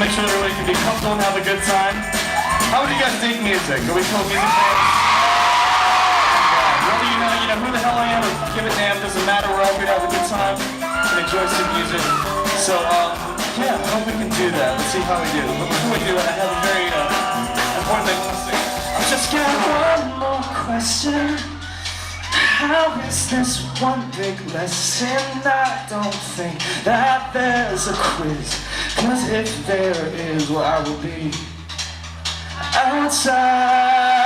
make sure everybody can be comfortable and have a good time. How would you guys dig music? Are we cool music fans? Whether you know who the hell I am or give a damn, doesn't matter. We're all here to have a good time and enjoy some music. So, yeah, I hope we can do that. Let's see how we do. But before we do that, I have a very important thing to say. I've just got one more question. How is this one big lesson? I don't think that there's a quiz, 'cause if there is, well, I will be outside.